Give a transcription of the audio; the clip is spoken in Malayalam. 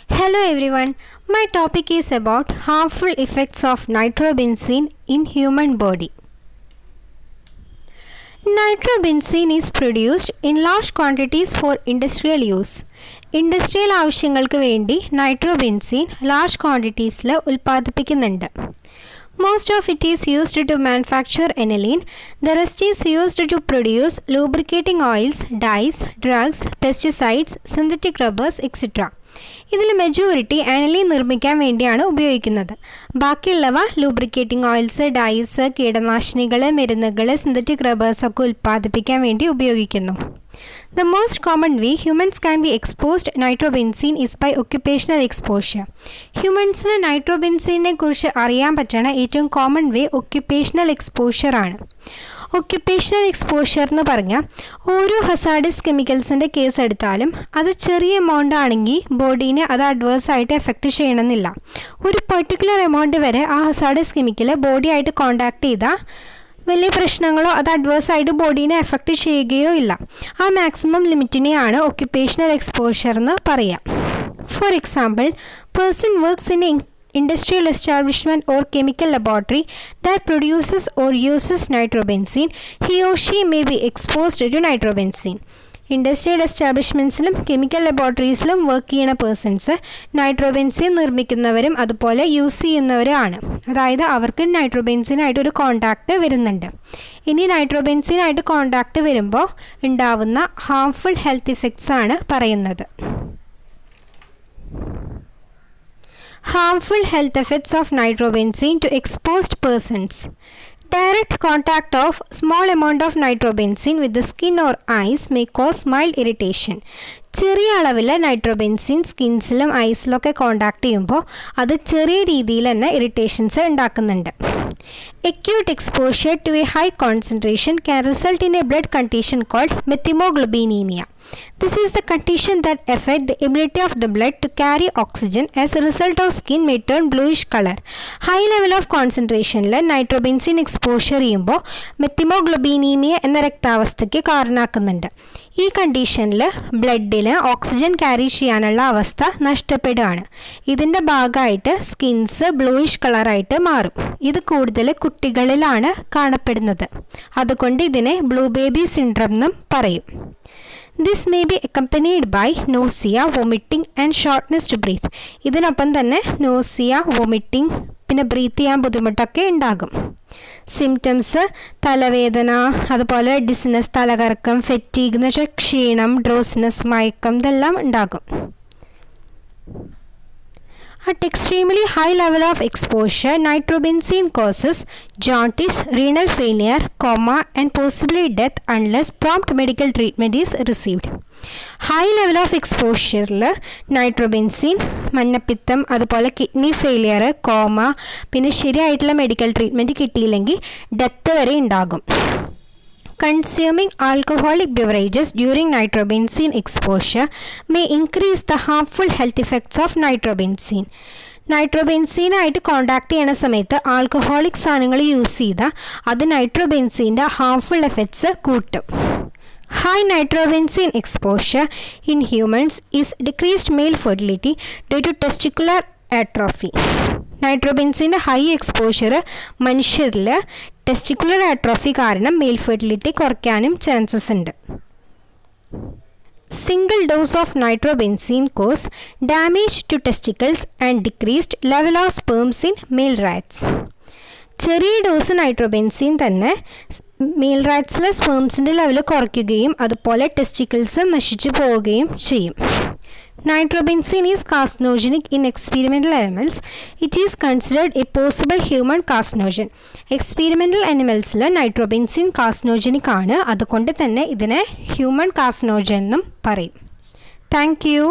Hello everyone, my topic is about harmful effects of nitrobenzene in human body. Nitrobenzene is produced in large quantities for industrial use. Industrial ആവശ്യങ്ങൾക്ക് വേണ്ടി നൈട്രോബെൻസീൻ ലാർജ് ക്വാണ്ടിറ്റീസിൽ ഉൽപ്പാദിപ്പിക്കുന്നുണ്ട്. Most of it is used to manufacture aniline. The rest is used to produce lubricating oils, dyes, drugs, pesticides, synthetic rubbers, etc. ഇതിൽ മെജോറിറ്റി അനിലിൻ നിർമ്മിക്കാൻ വേണ്ടിയാണ് ഉപയോഗിക്കുന്നത്. ബാക്കിയുള്ളവ ലൂബ്രിക്കേറ്റിംഗ് ഓയിൽസ്, ഡൈസ്, കീടനാശിനികൾ, മരുന്നുകൾ, സിന്തറ്റിക് റബ്ബേഴ്സ് ഒക്കെ ഉൽപ്പാദിപ്പിക്കാൻ വേണ്ടി ഉപയോഗിക്കുന്നു. The most common way humans can be exposed nitrobenzene is by occupational exposure. ഹ്യൂമൻസിന് നൈട്രോബെൻസീനെ കുറിച്ച് അറിയാൻ പറ്റണ ഏറ്റവും കോമൺ വേ ഒക്യുപ്പേഷണൽ എക്സ്പോഷർ ആണ്. ഒക്യുപ്പേഷണൽ എക്സ്പോഷർ എന്ന് പറഞ്ഞാൽ ഓരോ ഹസാർഡസ് കെമിക്കൽസിൻ്റെ കേസ് എടുത്താലും അത് ചെറിയ എമൗണ്ട് ആണെങ്കിൽ ബോഡീനെ അത് അഡ്വേഴ്സ് ആയിട്ട് എഫക്റ്റ് ചെയ്യണമെന്നില്ല. ഒരു പെർട്ടിക്കുലർ എമൗണ്ട് വരെ ആ ഹസാർഡസ് കെമിക്കൽ ബോഡിയായിട്ട് കോണ്ടാക്ട് ചെയ്താൽ വലിയ പ്രശ്നങ്ങളോ അത് അഡ്വേഴ്സ് ആയിട്ട് ബോഡീനെ എഫക്റ്റ് ചെയ്യുകയോ ഇല്ല. ആ മാക്സിമം ലിമിറ്റിനെയാണ് ഒക്യുപ്പേഷണൽ എക്സ്പോഷർ എന്ന് പറയുക. For example, person works in industrial establishment or chemical laboratory that produces or uses nitrobenzene, he or she may be exposed to nitrobenzene. Industrial എസ്റ്റാബ്ലിഷ്മെൻറ്റ്സിലും കെമിക്കൽ ലബോറട്ടറീസിലും വർക്ക് ചെയ്യുന്ന പേഴ്സൺസ് നൈട്രോബെൻസീൻ നിർമ്മിക്കുന്നവരും അതുപോലെ യൂസ് ചെയ്യുന്നവരുമാണ്. അതായത് അവർക്ക് നൈട്രോബെൻസീനായിട്ടൊരു കോണ്ടാക്റ്റ് വരുന്നുണ്ട്. ഇനി നൈട്രോബെൻസീനായിട്ട് കോണ്ടാക്റ്റ് വരുമ്പോൾ ഉണ്ടാവുന്ന ഹാംഫുൾ ഹെൽത്ത് ഇഫക്ട്സ് ആണ് പറയുന്നത്. Harmful health effects of nitrobenzene to exposed persons. Direct contact of small amount of nitrobenzene with the skin or eyes may cause mild irritation. ചെറിയ അളവിൽ നൈട്രോബെൻസീൻ സ്കിൻസിലും ഐസിലൊക്കെ കോണ്ടാക്ട് ചെയ്യുമ്പോൾ അത് ചെറിയ രീതിയിൽ തന്നെ ഇറിറ്റേഷൻസ് ഉണ്ടാക്കുന്നുണ്ട്. Acute exposure to a high concentration can result in a blood condition called methemoglobinemia. This is the condition that affects the ability of the blood to carry oxygen. As a result of skin may turn bluish color. High level of concentration nitrobenzene exposure ചെയ്യുമ്പോൾ മെത്തിമോഗ്ലോബീനീമിയ എന്ന രക്താവസ്ഥയ്ക്ക് കാരണമാക്കുന്നുണ്ട്. ഈ കണ്ടീഷനിൽ ബ്ലഡിന് ഓക്സിജൻ ക്യാരി ചെയ്യാനുള്ള അവസ്ഥ നഷ്ടപ്പെടുകയാണ്. ഇതിൻ്റെ ഭാഗമായിട്ട് സ്കിൻസ് ബ്ലൂയിഷ് കളറായിട്ട് മാറും. ഇത് കൂടുതൽ കുട്ടികളിലാണ് കാണപ്പെടുന്നത്. അതുകൊണ്ട് ഇതിനെ ബ്ലൂ ബേബി സിൻഡ്രം എന്നും പറയും. This may be accompanied by nausea, vomiting and shortness to breathe. ഇതിനൊപ്പം തന്നെ nausea, vomiting, പിന്നെ ബ്രീത്ത് ചെയ്യാൻ ബുദ്ധിമുട്ടൊക്കെ ഉണ്ടാകും. സിംറ്റംസ് തലവേദന, അതുപോലെ ഡിസ്നസ് തലകറക്കം, ഫെറ്റീഗ് എന്ന് വെച്ചാൽ ക്ഷീണം, ഡ്രോസിനസ് മയക്കം, ഇതെല്ലാം ഉണ്ടാകും. At extremely high level of exposure, nitrobenzene causes jaundice, renal failure, coma and possibly death unless prompt medical treatment is received. High level of എക്സ്പോഷറിൽ നൈട്രോബെൻസീൻ മഞ്ഞപ്പിത്തം, അതുപോലെ കിഡ്നി ഫെയിലിയർ, കോമ, പിന്നെ ശരിയായിട്ടുള്ള മെഡിക്കൽ ട്രീറ്റ്മെൻറ്റ് കിട്ടിയില്ലെങ്കിൽ ഡെത്ത് വരെ ഉണ്ടാകും. Consuming alcoholic beverages during nitrobenzene exposure may increase the harmful health effects of nitrobenzene. നൈട്രോബെൻസീനായിട്ട് കോണ്ടാക്ട് ചെയ്യുന്ന സമയത്ത് ആൽക്കഹോളിക് സാധനങ്ങൾ യൂസ് ചെയ്താൽ അത് നൈട്രോബെൻസീൻ്റെ ഹാംഫുൾ എഫക്ട്സ് കൂട്ടും. High nitrobenzene exposure in humans is decreased male fertility due to testicular atrophy. നൈട്രോബെൻസീൻ്റെ ഹൈ എക്സ്പോഷർ മനുഷ്യരിൽ ടെസ്റ്റിക്കുലർ ആട്രോഫി കാരണം മെയിൽ ഫെർട്ടിലിറ്റി കുറയ്ക്കാനും ചാൻസസ് ഉണ്ട്. Single dose of nitrobenzene cause damage to testicles and decreased level of sperms in male rats. ചെറിയ ഡോസ് നൈട്രോബെൻസീൻ തന്നെ മെയിൽ റാറ്റ്സിലെ സ്പേംസിൻ്റെ ലെവൽ കുറയ്ക്കുകയും അതുപോലെ ടെസ്റ്റിക്കിൾസ് നശിച്ചു പോവുകയും ചെയ്യും. Nitrobenzene is carcinogenic in experimental animals. It is considered a possible human carcinogen. Experimental animalsൽ നൈട്രോബെൻസീൻ carcinogenic ആണ്. അതുകൊണ്ട് തന്നെ ഇതിനെ ഹ്യൂമൻ carcinogen എന്നും പറയും. Thank U.